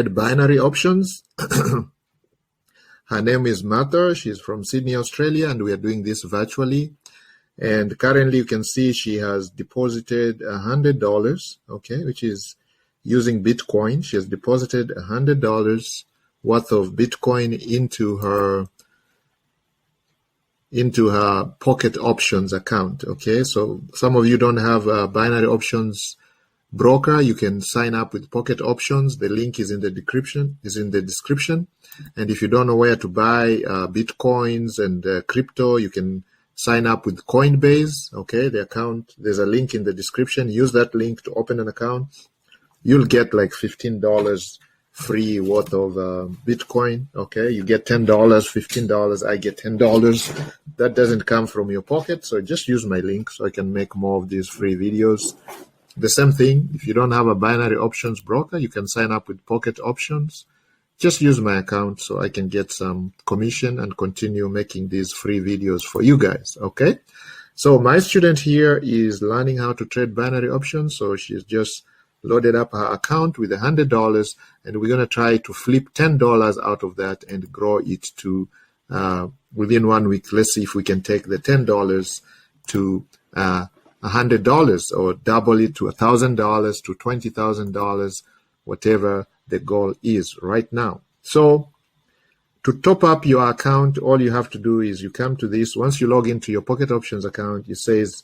Binary options. Her name is Martha. She's from Sydney, Australia, and we are doing this virtually. And currently you can see she has deposited $100, okay, which is using Bitcoin. She has deposited $100 worth of Bitcoin into her Pocket Options account, okay? So some of you don't have a binary options broker. You can sign up with Pocket Options. The link is in the description. And if you don't know where to buy Bitcoins and crypto, you can sign up with Coinbase, okay? The account, there's a link in the description. Use that link to open an account. You'll get like $15 free worth of Bitcoin, okay? You get $10, $15, I get $10. That doesn't come from your pocket, so just use my link so I can make more of these free videos. The same thing, if you don't have a binary options broker, you can sign up with Pocket Options. Just use my account so I can get some commission and continue making these free videos for you guys, okay? So my student here is learning how to trade binary options, so she's just loaded up her account with $100, and we're going to try to flip $10 out of that and grow it to within 1 week. Let's see if we can take the $10 to $100 or double it to $1,000 to $20,000, whatever the goal is right now. So to top up your account, all you have to do is you come to this. Once you log into your Pocket Options account, it says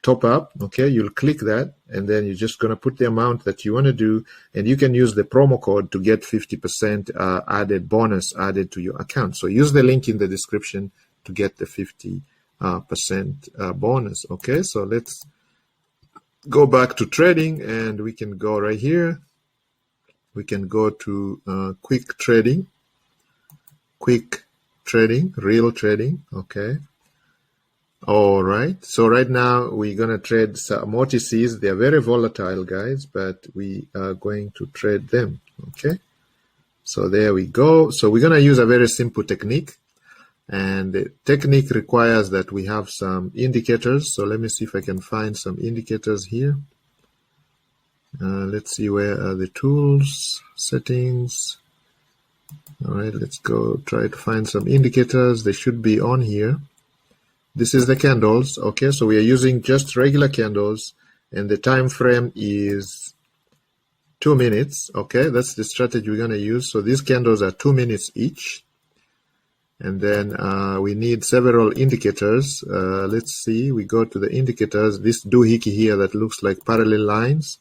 top up, okay? You'll click that, and then you're just going to put the amount that you want to do, and you can use the promo code to get 50% added bonus added to your account. So use the link in the description to get the 50% bonus, okay? So let's go back to trading, and we can go right here. We can go to quick trading, real trading, okay? All right, so right now we're going to trade some OTCs. They're very volatile, guys, but we are going to trade them, okay? So there we go. So we're going to use a very simple technique, and the technique requires that we have some indicators. So let me see if I can find some indicators here. Let's see, where are the tools, settings. All right, let's go try to find some indicators. They should be on here. This is the candles, okay? So we are using just regular candles, and the time frame is 2 minutes, okay? That's the strategy we're going to use. So these candles are 2 minutes each, and then we need several indicators. Let's see, we go to the indicators. This doohickey here that looks like parallel lines.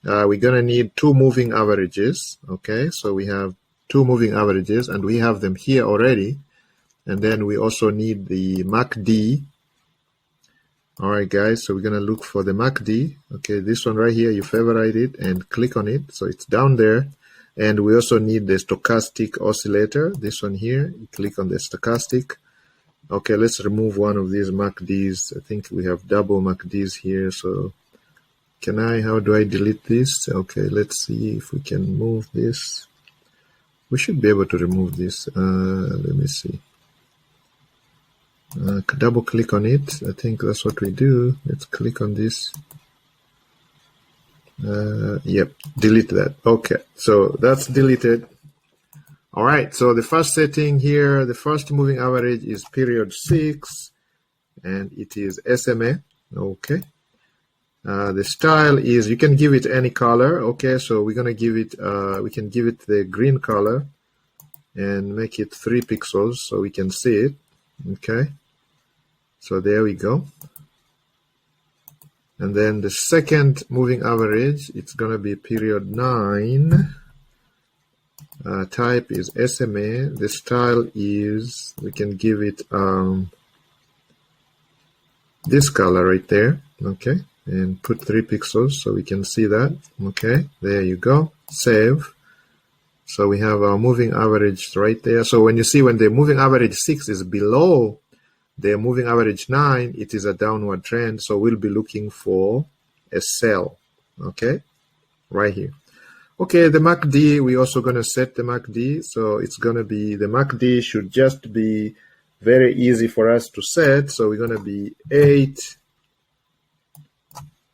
We're going to need 2 moving averages, okay? So we have 2 moving averages, and we have them here already. And then we also need the MACD. All right, guys, so we're going to look for the MACD. Okay, this one right here, you favorite it and click on it. So it's down there. And we also need the stochastic oscillator. This one here, you click on the stochastic. Okay, let's remove one of these MACDs. I think we have double MACDs here. So how do I delete this? Okay, let's see if we can move this. We should be able to remove this. Let me see. Double click on it. I think that's what we do. Let's click on this. Yep, delete that. Okay, so that's deleted. All right, so the first setting here, the first moving average is period 6, and it is SMA. Okay. The style is, you can give it any color. Okay, so we're gonna give it, we can give it the green color and make it 3 pixels so we can see it. Okay. So there we go. And then the second moving average, it's going to be period 9. Type is SMA. The style is, we can give it this color right there. Okay. And put 3 pixels so we can see that. Okay. There you go. Save. So we have our moving average right there. So when you see when the moving average 6 is below the moving average 9, it is a downward trend, so we'll be looking for a sell, okay, right here. Okay, the MACD, we're also going to set the MACD, so it's going to be, the MACD should just be very easy for us to set, so we're going to be 8,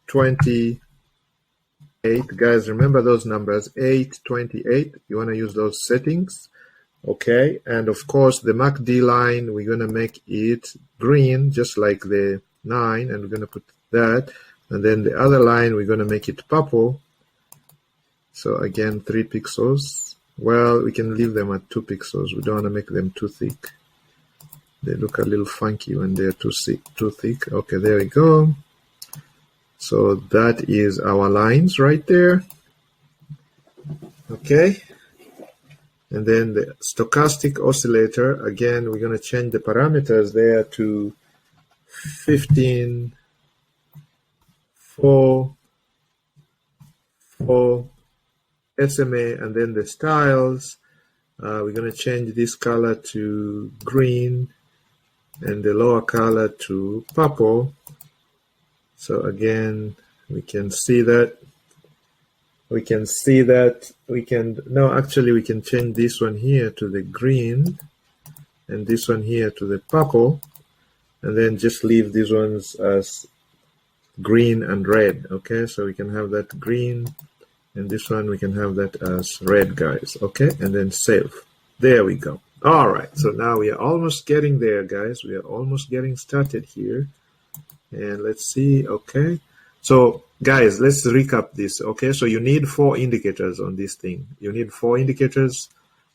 20, 8. Guys, remember those numbers, 8, 28. You want to use those settings. Okay, and of course the MACD line, we're going to make it green, just like the 9, and we're going to put that. And then the other line, we're going to make it purple. So again, 3 pixels. Well, we can leave them at 2 pixels. We don't want to make them too thick. They look a little funky when they're too thick. Okay, there we go. So that is our lines right there. Okay. And then the stochastic oscillator, again, we're going to change the parameters there to 15, 4, SMA, and then the styles. We're going to change this color to green and the lower color to purple. So again, we can see that. We can change this one here to the green and this one here to the purple, and then just leave these ones as green and red. Okay, so we can have that green, and this one we can have that as red, guys. Okay, and then save. There we go. All right, so now we are almost getting there, guys. We are almost getting started here. And let's see. Okay, so guys, let's recap this. Okay, so you need 4 indicators on this thing. You need 4 indicators.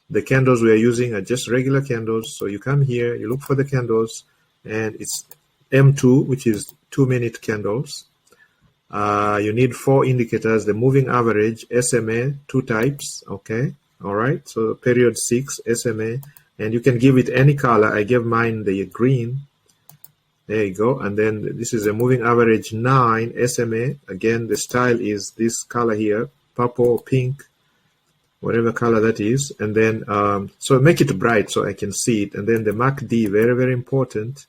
The candles we are using are just regular candles. So you come here, you look for the candles, and it's M2, which is 2-minute candles. You need 4 indicators. The moving average, SMA, 2 types. Okay, all right. So period 6, SMA, and you can give it any color. I gave mine the green. There you go. And then this is a moving average 9 SMA. Again, the style is this color here, purple, pink, whatever color that is. And then, so make it bright so I can see it. And then the MACD, very, very important.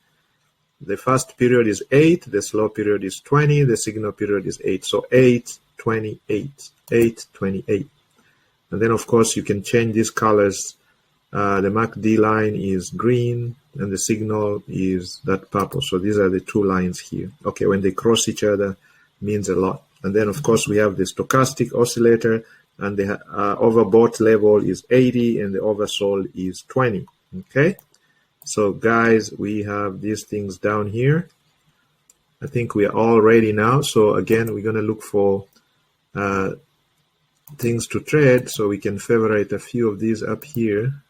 The fast period is 8, the slow period is 20, the signal period is 8. So 8, 28, 8, 28. And then, of course, you can change these colors. The MACD line is green and the signal is that purple. So these are the 2 lines here. Okay, when they cross each other, means a lot. And then, of course, we have the stochastic oscillator, and the overbought level is 80 and the oversold is 20. Okay, so guys, we have these things down here. I think we are all ready now. So again, we're going to look for things to trade, so we can favorite a few of these up here.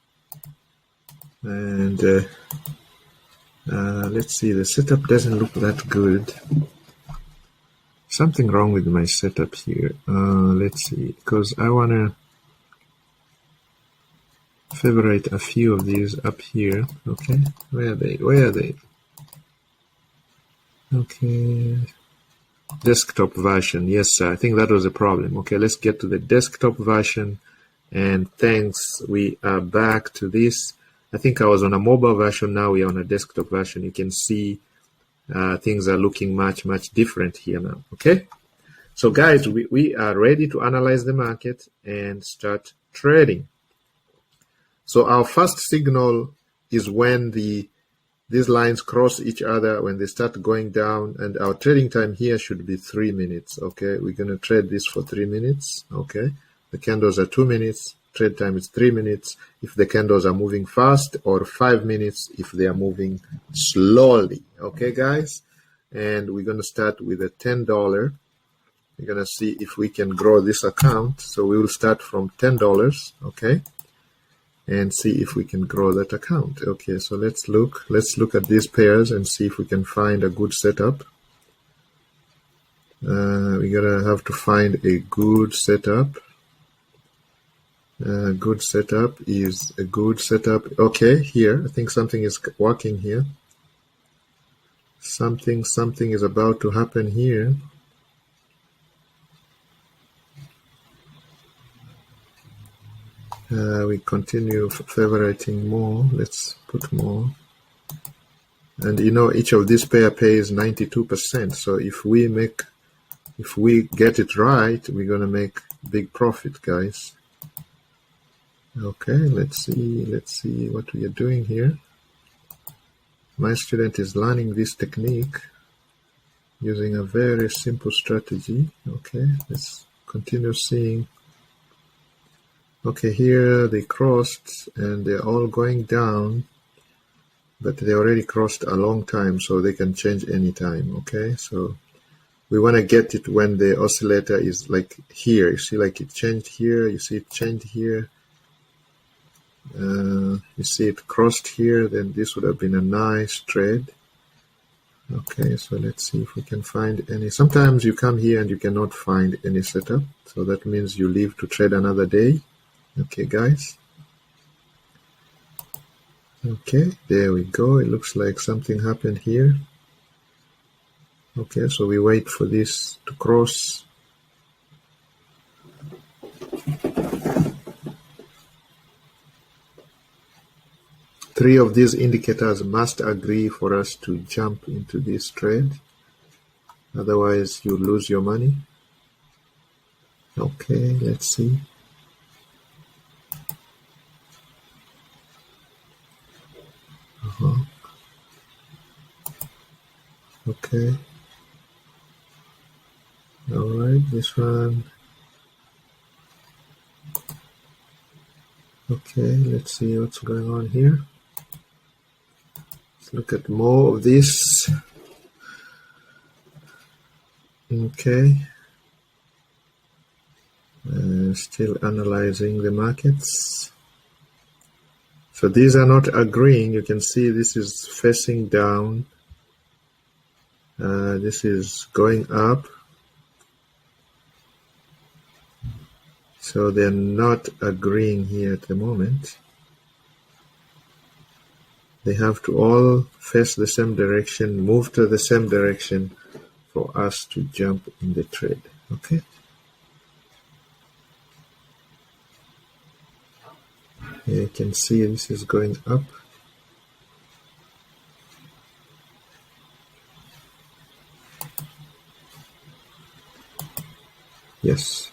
And let's see, the setup doesn't look that good. Something wrong with my setup here. Let's see, because I want to favorite a few of these up here. Okay, where are they? Okay, desktop version. Yes, sir, I think that was a problem. Okay, let's get to the desktop version. And thanks, we are back to this. I think I was on a mobile version, now we are on a desktop version. You can see things are looking much, much different here now. Okay, so guys, we are ready to analyze the market and start trading. So our first signal is when these lines cross each other, when they start going down, and our trading time here should be 3 minutes. Okay, we're going to trade this for 3 minutes. Okay, the candles are 2 minutes. Trade time is 3 minutes if the candles are moving fast, or 5 minutes if they are moving slowly. Okay, guys, and we're going to start with a $10. We're going to see if we can grow this account. So we will start from $10, okay, and see if we can grow that account. Okay, so let's look at these pairs and see if we can find a good setup. We're going to have to find a good setup. Good setup is a good setup. Okay, here I think something is working here. Something is about to happen here. We continue favoriting more. Let's put more. And you know, each of these pair pays 92%. So if we get it right, we're gonna make big profit, guys. Okay, let's see what we are doing here. My student is learning this technique using a very simple strategy. Okay, let's continue seeing. Okay, here they crossed and they're all going down, but they already crossed a long time, so they can change anytime. Okay, so we want to get it when the oscillator is like here. You see, like it changed here. You see it changed here. You see it crossed here. Then this would have been a nice trade. Okay, so let's see if we can find any. Sometimes you come here and you cannot find any setup, so that means you leave to trade another day. Okay, guys. Okay, there we go. It looks like something happened here. Okay, so we wait for this to cross. Three of these indicators must agree for us to jump into this trade. Otherwise, you lose your money. Okay, let's see. Okay. All right, this one. Okay, let's see what's going on here. Let's look at more of this. Okay. Still analyzing the markets. So these are not agreeing. You can see this is facing down. This is going up. So they're not agreeing here at the moment. They have to all face the same direction, move to the same direction for us to jump in the trade. Okay. Here you can see this is going up. Yes.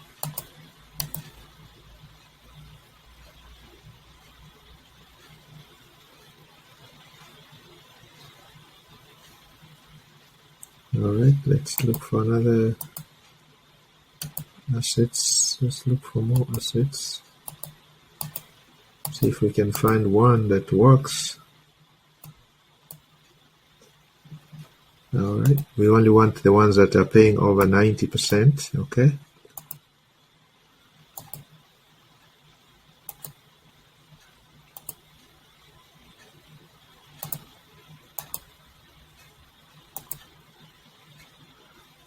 All right, let's look for another assets. Let's look for more assets. See if we can find one that works. All right, we only want the ones that are paying over 90%. Okay.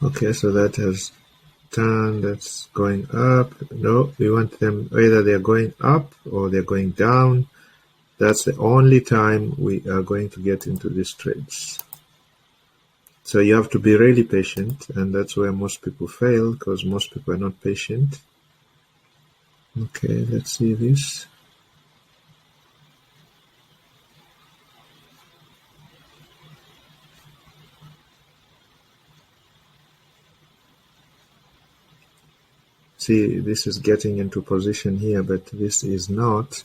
Okay, so that has turned, that's going up. No, we want them either they're going up or they're going down. That's the only time we are going to get into these trades. So you have to be really patient, and that's where most people fail, because most people are not patient. Okay, let's see this. See, this is getting into position here, but this is not.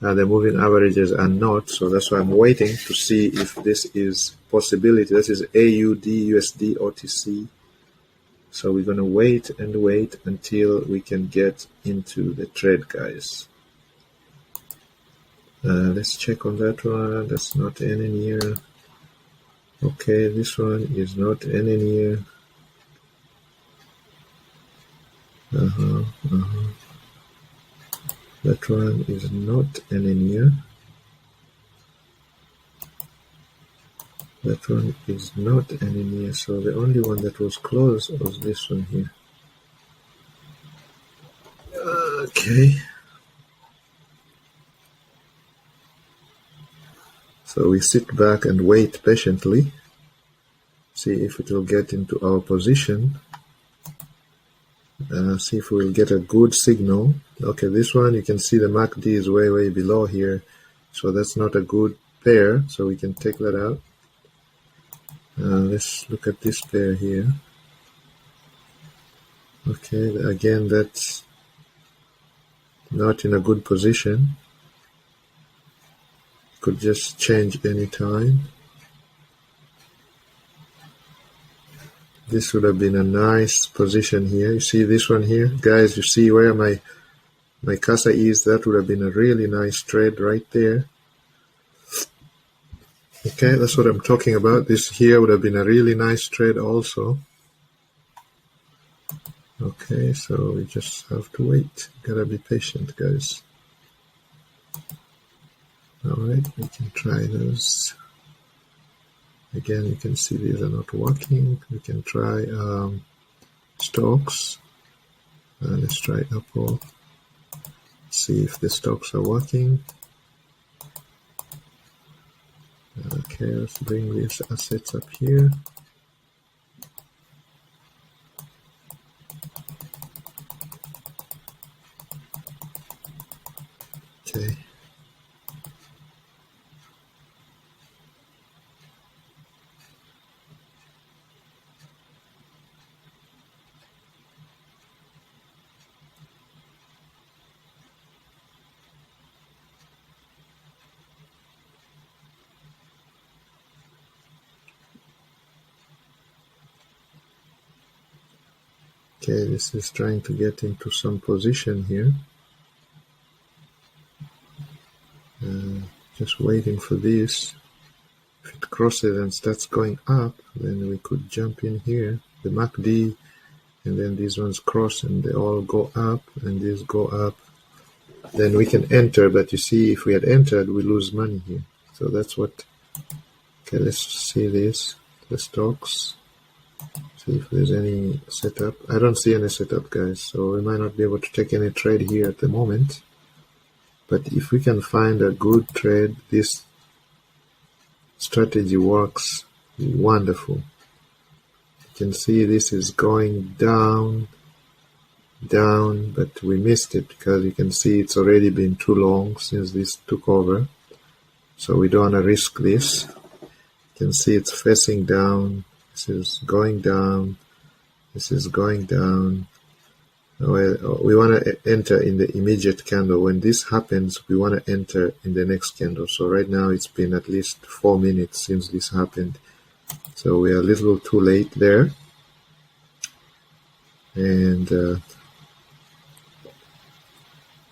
The moving averages are not, so that's why I'm waiting to see if this is possibility. This is AUD, USD, OTC. So we're going to wait and wait until we can get into the trade, guys. Let's check on that one. That's not any near. Okay, this one is not any near. That one is not any near. That one is not any near. So the only one that was close was this one here. Okay. So we sit back and wait patiently. See if it will get into our position. See if we'll get a good signal. Okay, this one, you can see the MACD is way below here. So that's not a good pair. So we can take that out. Let's look at this pair here. Okay, again, that's not in a good position. Could just change any time. This would have been a nice position here. You see this one here, guys? You see where my casa is? That would have been a really nice trade right there. Okay, that's what I'm talking about. This here would have been a really nice trade also. Okay, so we just have to wait. Gotta be patient, guys. Alright, we can try those. Again, you can see these are not working. We can try stocks. Let's try Apple. See if the stocks are working. Okay, let's bring these assets up here. Okay. Okay, this is trying to get into some position here. Just waiting for this. If it crosses and starts going up, then we could jump in here. The MACD, and then these ones cross and they all go up, and these go up. Then we can enter, but you see, if we had entered, we lose money here. So that's what. Okay, let's see this. The stocks. See if there's any setup. I don't see any setup, guys, so we might not be able to take any trade here at the moment. But if we can find a good trade, this strategy works wonderful. You can see this is going down, but we missed it because you can see it's already been too long since this took over. So we don't want to risk this. You can see it's facing down. This is going down. This is going down. We want to enter in the immediate candle. When this happens, we want to enter in the next candle. So right now it's been at least 4 minutes since this happened. So we are a little too late there. And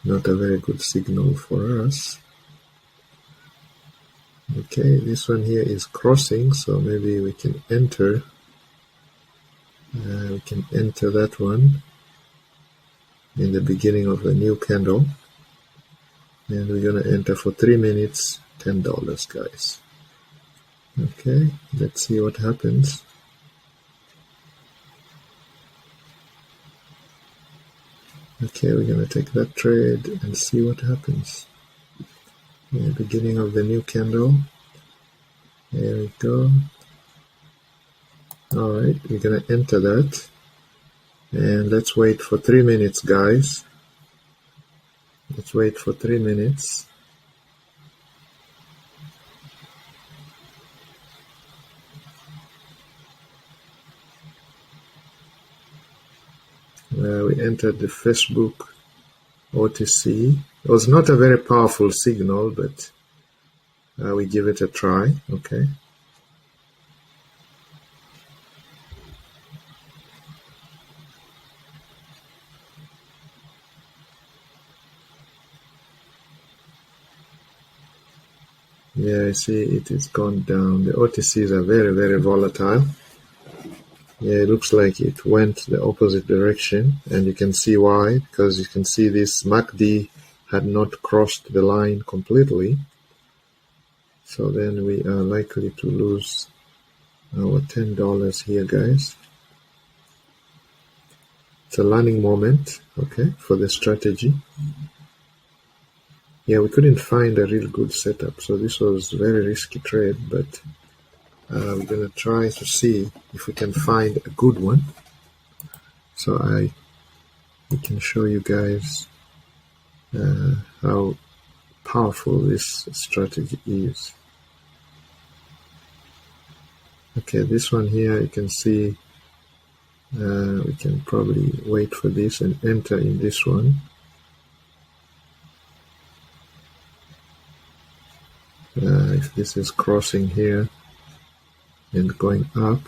not a very good signal for us. Okay, this one here is crossing, so maybe we can enter. We can enter that one in the beginning of a new candle, and we're gonna enter for 3 minutes, $10, guys. Okay, let's see what happens. Okay, we're gonna take that trade and see what happens. In the beginning of the new candle. There we go. Alright, we're gonna enter that. And let's wait for 3 minutes, guys. Let's wait for 3 minutes. We entered the Facebook OTC. It was not a very powerful signal, but we give it a try. Okay. Yeah, I see it is gone down. The OTCs are very, very volatile. Yeah, it looks like it went the opposite direction, and you can see why, because you can see this MACD had not crossed the line completely. So then we are likely to lose our $10 here, guys. It's a learning moment, okay, for the strategy. Yeah, we couldn't find a real good setup, so this was a very risky trade, but we're gonna try to see if we can find a good one. So we can show you guys how powerful this strategy is. Okay, this one here, you can see we can probably wait for this and enter in this one. If this is crossing here and going up,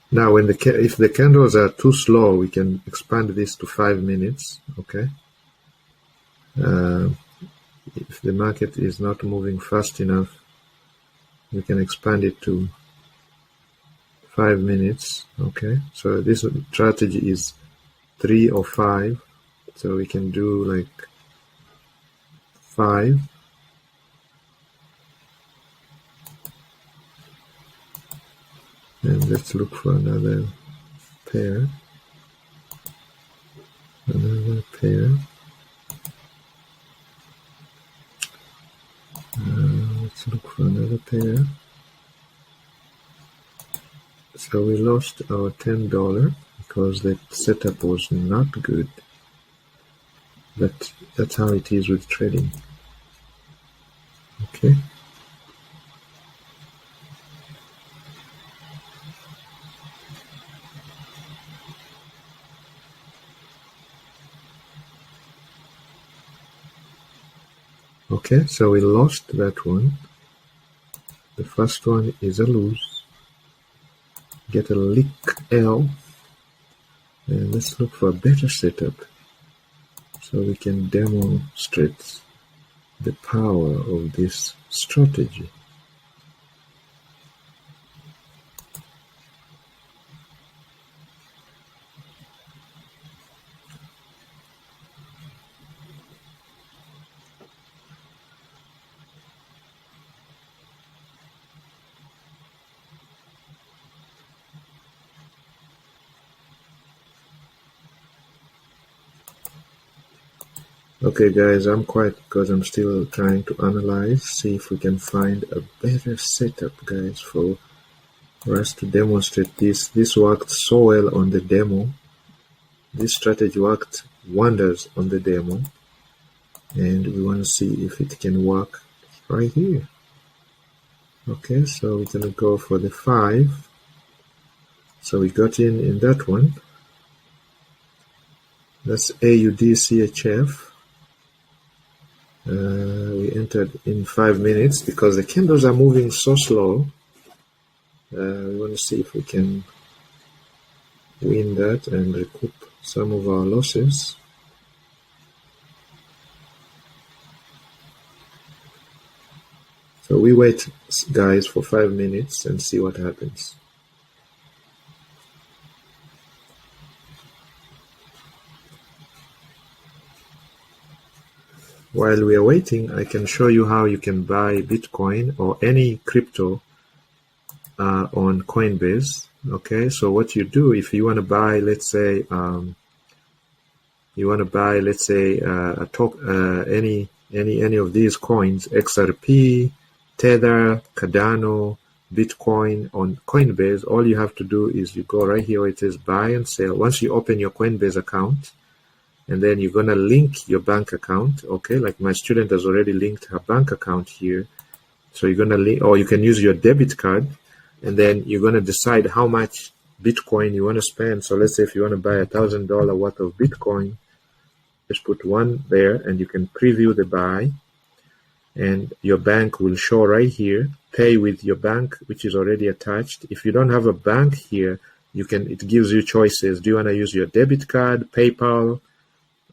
Now, if the candles are too slow, we can expand this to 5 minutes. Okay. If the market is not moving fast enough, we can expand it to 5 minutes. Okay. So this strategy is 3 or 5. So we can do like 5. And let's look for another pair. Another pair. Let's look for another pair. So we lost our $10 because the setup was not good. But that's how it is with trading. Okay. Okay, so we lost that one. The first one is a lose. Get a lick L. And let's look for a better setup so we can demonstrate the power of this strategy. Okay guys, I'm quiet because I'm still trying to analyze, see if we can find a better setup, guys, for us to demonstrate this. This worked so well on the demo. This strategy worked wonders on the demo, and we want to see if it can work right here. Okay, so we're gonna go for the 5. So we got in that one. That's AUD we entered in 5 minutes because the candles are moving so slow. We want to see if we can win that and recoup some of our losses. So we wait, guys, for 5 minutes and see what happens. While we are waiting, I can show you how you can buy Bitcoin or any crypto on Coinbase. Okay, so what you do if you want to buy, let's say, any of these coins, XRP, Tether, Cardano, Bitcoin on Coinbase, all you have to do is you go right here where it says buy and sell. Once you open your Coinbase account, and then you're going to link your bank account. Okay, like my student has already linked her bank account here. So you're going to link, or you can use your debit card, and then you're going to decide how much Bitcoin you want to spend. So let's say if you want to buy $1,000 worth of Bitcoin, just put 1 there, and you can preview the buy, and your bank will show right here. Pay with your bank, which is already attached. If you don't have a bank here, it gives you choices. Do you want to use your debit card, PayPal,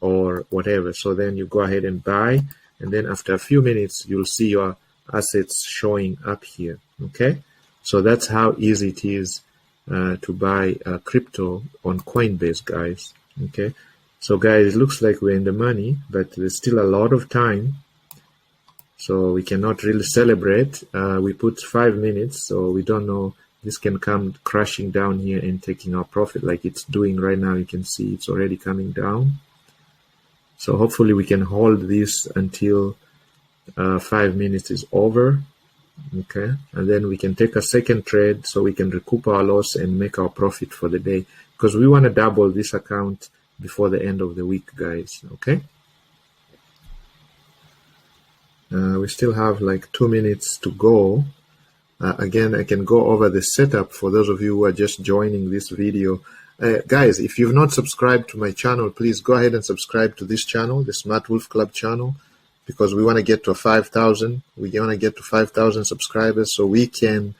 or whatever? So then you go ahead and buy, and then after a few minutes you'll see your assets showing up here. Okay, so that's how easy it is to buy crypto on Coinbase, guys. Okay, so guys, it looks like we're in the money, but there's still a lot of time, so we cannot really celebrate. We put 5 minutes, so we don't know, this can come crashing down here and taking our profit like it's doing right now. You can see it's already coming down. So hopefully we can hold this until 5 minutes is over. Okay, and then we can take a second trade so we can recoup our loss and make our profit for the day, because we want to double this account before the end of the week, guys. Okay, we still have like 2 minutes to go. Again, I can go over the setup for those of you who are just joining this video. Guys, if you've not subscribed to my channel, please go ahead and subscribe to this channel, the Smart Wolf Club channel, because we want to get to 5,000. We want to get to 5,000 subscribers so we can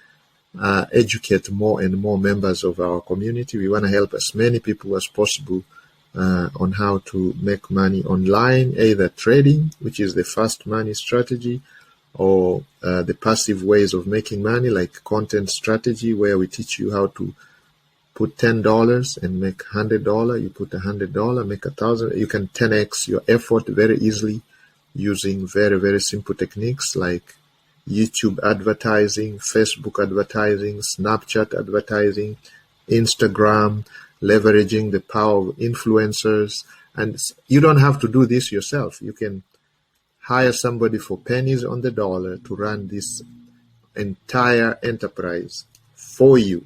educate more and more members of our community. We want to help as many people as possible on how to make money online, either trading, which is the fast money strategy, or the passive ways of making money, like content strategy, where we teach you how to put $10 and make $100. You put $100, make 1,000. You can 10x your effort very easily using very, very simple techniques like YouTube advertising, Facebook advertising, Snapchat advertising, Instagram, leveraging the power of influencers. And you don't have to do this yourself. You can hire somebody for pennies on the dollar to run this entire enterprise for you.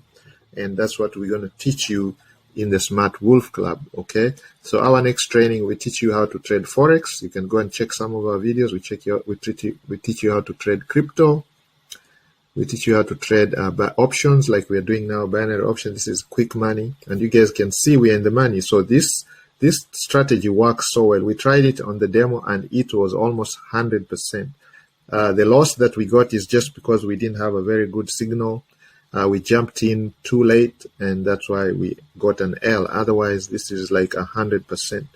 And that's what we're going to teach you in the Smart Wolf Club, okay? So our next training, we teach you how to trade Forex. You can go and check some of our videos. We teach you how to trade crypto. We teach you how to trade options like we're doing now, binary options. This is quick money. And you guys can see we're in the money. So this strategy works so well. We tried it on the demo and it was almost 100%. The loss that we got is just because we didn't have a very good signal. We jumped in too late, and that's why we got an L. Otherwise, this is like 100%.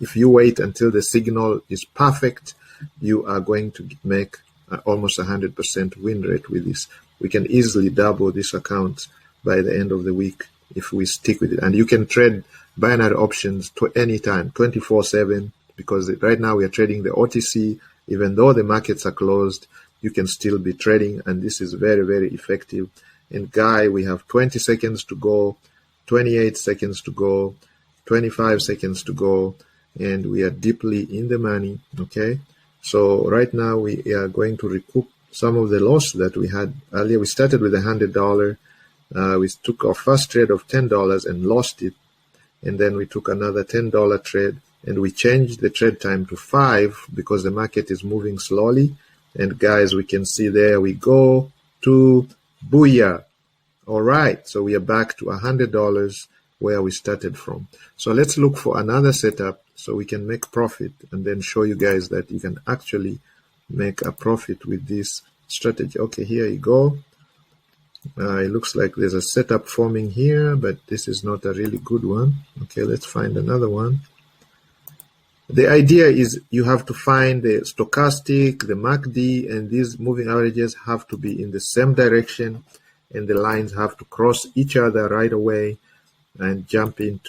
If you wait until the signal is perfect, you are going to make almost 100% win rate with this. We can easily double this account by the end of the week if we stick with it. And you can trade binary options to any time, 24/7, because right now we are trading the OTC. Even though the markets are closed, you can still be trading, and this is very, very effective. And Guy, we have 20 seconds to go, 28 seconds to go, 25 seconds to go, and we are deeply in the money, okay? So right now we are going to recoup some of the loss that we had earlier. We started with $100. We took our first trade of $10 and lost it. And then we took another $10 trade, and we changed the trade time to 5 because the market is moving slowly. And guys, we can see there we go to booyah. All right, so we are back to $100 where we started from. So let's look for another setup so we can make profit, and then show you guys that you can actually make a profit with this strategy. Okay, here you go. It looks like there's a setup forming here, but this is not a really good one. Okay, let's find another one. The idea is you have to find the stochastic, the MACD, and these moving averages have to be in the same direction, and the lines have to cross each other right away and jump in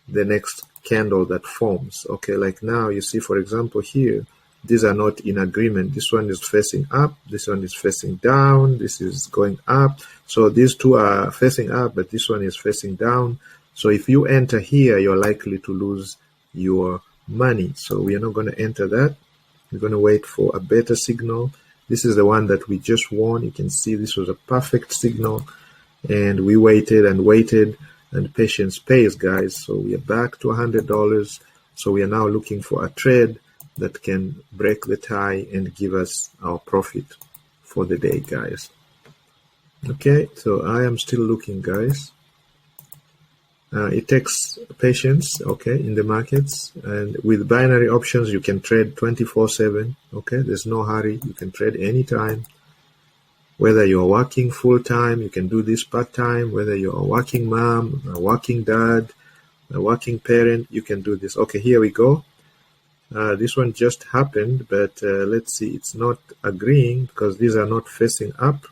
the next candle that forms. Okay, like now you see, for example, here, these are not in agreement. This one is facing up, this one is facing down, this is going up. So these two are facing up, but this one is facing down. So if you enter here, you're likely to lose your money. So we are not going to enter that. We're going to wait for a better signal. This is the one that we just won. You can see this was a perfect signal, and we waited and waited, and patience pays, guys. So we are back to $100. So we are now looking for a trade that can break the tie and give us our profit for the day, guys. Okay, so I am still looking, guys. It takes patience, okay, in the markets, and with binary options you can trade 24/7. Okay, there's no hurry. You can trade anytime. Whether you're working full-time, you can do this part-time. Whether you're a working mom, a working dad, a working parent, you can do this. Okay, here we go. This one just happened, but let's see. It's not agreeing because these are not facing up.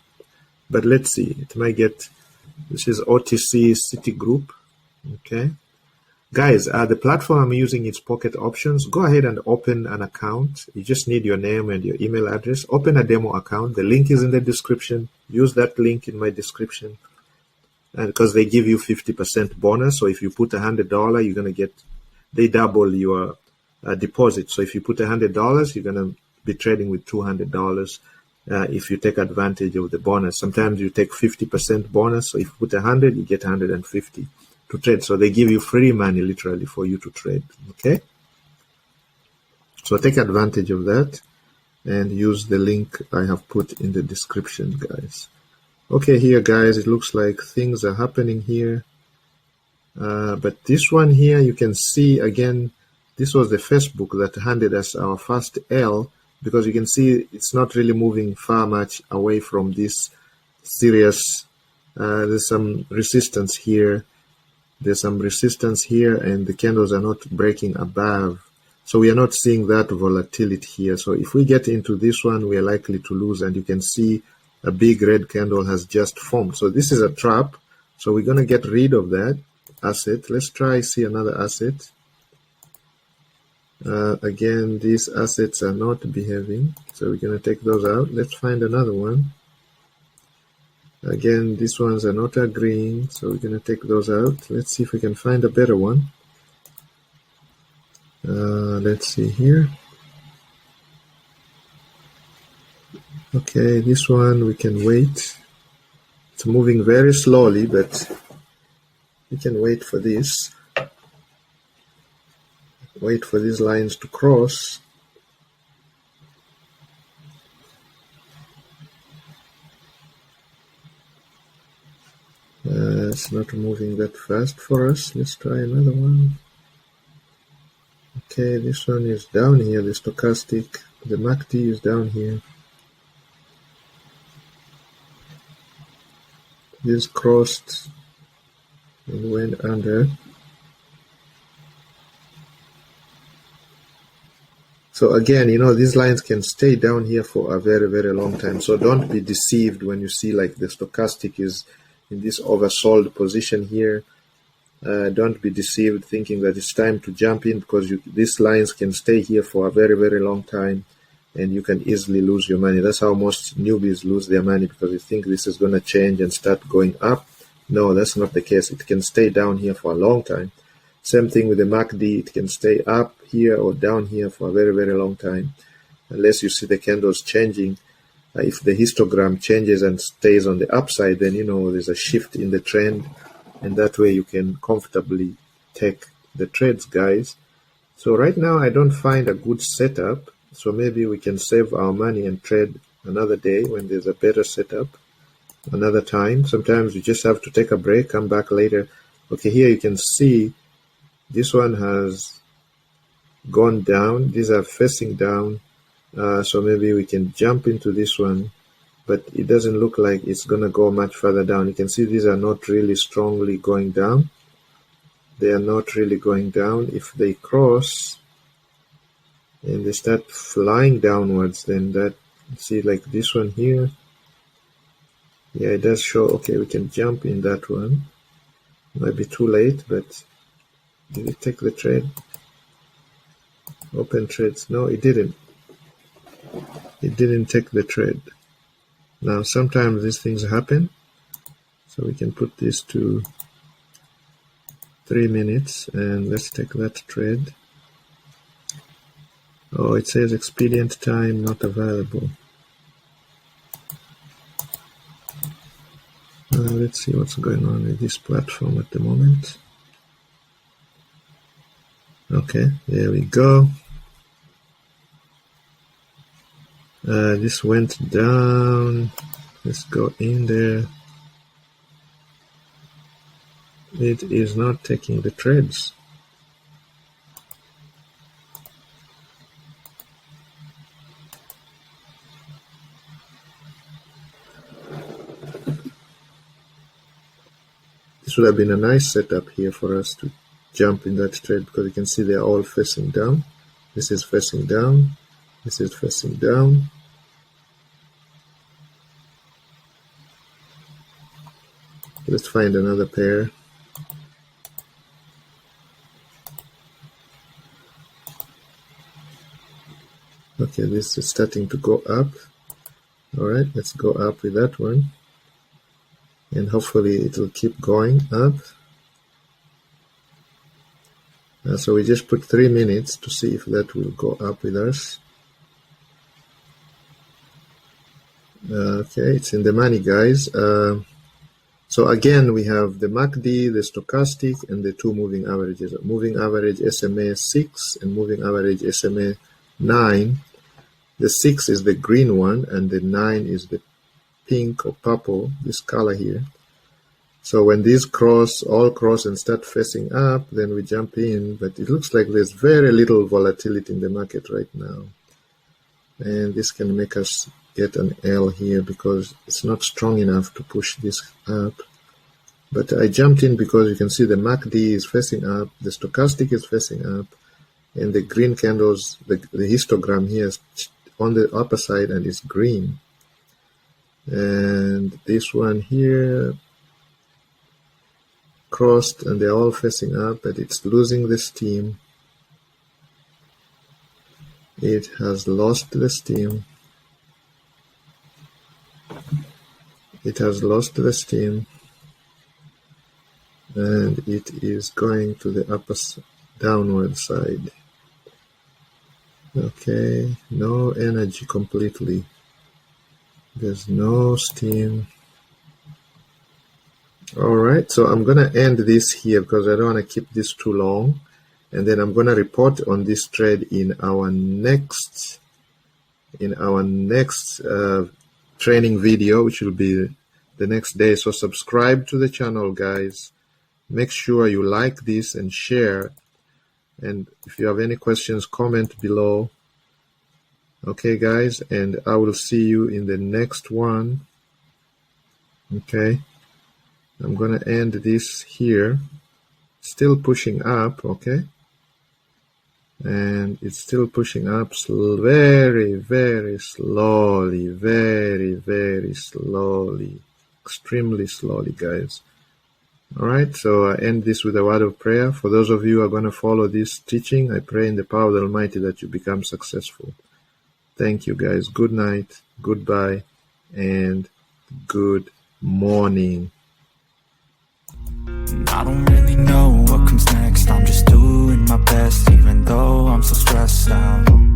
But let's see. It might get. This is OTC Citigroup. Okay, guys, the platform I'm using is PocketOptions. Go ahead and open an account. You just need your name and your email address. Open a demo account. The link is in the description. Use that link in my description, and because they give you 50% bonus. So if you put $100, you're gonna get, they double your deposit. So if you put $100, you're gonna be trading with $200 if you take advantage of the bonus. Sometimes you take 50% bonus. So if you put 100, you get 150. To trade. So they give you free money literally for you to trade. Okay, so take advantage of that and use the link I have put in the description, guys. Okay, here, guys, it looks like things are happening here, but this one here, you can see again, this was the Facebook that handed us our first L, because you can see it's not really moving far much away from this serious. There's some resistance here. There's some resistance here, and the candles are not breaking above. So we are not seeing that volatility here. So if we get into this one, we are likely to lose. And you can see a big red candle has just formed. So this is a trap. So we're going to get rid of that asset. Let's try see another asset. Again, these assets are not behaving. So we're going to take those out. Let's find another one. Again, these ones are not agreeing. So we're going to take those out. Let's see if we can find a better one. Let's see here. Okay, this one we can wait. It's moving very slowly, but we can wait for this. Wait for these lines to cross. It's not moving that fast for us. Let's try another one. Okay, this one is down here, the stochastic. The MACD is down here. This crossed and went under. So again, these lines can stay down here for a very, very long time. So don't be deceived when you see like the stochastic is in this oversold position here. Don't be deceived thinking that it's time to jump in, because these lines can stay here for a very, very long time and you can easily lose your money. That's how most newbies lose their money, because you think this is going to change and start going up. No, that's not the case. It can stay down here for a long time. Same thing with the MACD. It can stay up here or down here for a very, very long time, unless you see the candles changing. If the histogram changes and stays on the upside, then there's a shift in the trend, and that way you can comfortably take the trades, guys. So right now I don't find a good setup, so maybe we can save our money and trade another day when there's a better setup, another time. Sometimes you just have to take a break, come back later. Okay, here you can see this one has gone down. These are facing down. So maybe we can jump into this one, but it doesn't look like it's going to go much further down. You can see these are not really strongly going down. They are not really going down. If they cross and they start flying downwards, then that, see like this one here. Yeah, it does show, okay, we can jump in that one. Might be too late, but did it take the trade? Open trades. No, it didn't. It didn't take the trade. Now sometimes these things happen, so we can put this to 3 minutes and let's take that trade. Oh, it says expedient time not available. Let's see what's going on with this platform at the moment. Okay, there we go. This went down. Let's go in there. It is not taking the trades. This would have been a nice setup here for us to jump in that trade, because you can see they're all facing down. This is facing down. This is facing down. Let's find another pair. Okay, this is starting to go up. Alright, let's go up with that one. And hopefully it will keep going up. So we just put 3 minutes to see if that will go up with us. Okay, it's in the money, guys. So again, we have the MACD, the stochastic, and the two moving averages. Moving average SMA 6 and moving average SMA 9. The 6 is the green one, and the 9 is the pink or purple, this color here. So when these all cross and start facing up, then we jump in. But it looks like there's very little volatility in the market right now. And this can make us get an L here because it's not strong enough to push this up. But I jumped in because you can see the MACD is facing up, the stochastic is facing up, and the green candles, the histogram here is on the upper side and it's green. And this one here crossed and they're all facing up, but it's losing the steam. It has lost the steam. It has lost the steam. And it is going to the upper downward side. Okay, no energy completely. There's no steam. Alright, so I'm gonna end this here because I don't want to keep this too long, and then I'm gonna report on this trade in our next training video, which will be the next day. So subscribe to the channel, guys. Make sure you like this and share, and if you have any questions, comment below. Okay, guys, and I will see you in the next one. Okay, I'm gonna end this here. Still pushing up, okay, and it's still pushing up very, very slowly, very slowly, extremely slowly, guys. Alright, so I end this with a word of prayer. For those of you who are going to follow this teaching, I pray in the power of the Almighty that you become successful. Thank you, guys. Good night, goodbye, and good morning. I don't really know what comes next. I'm just doing my best, even though I'm so stressed out.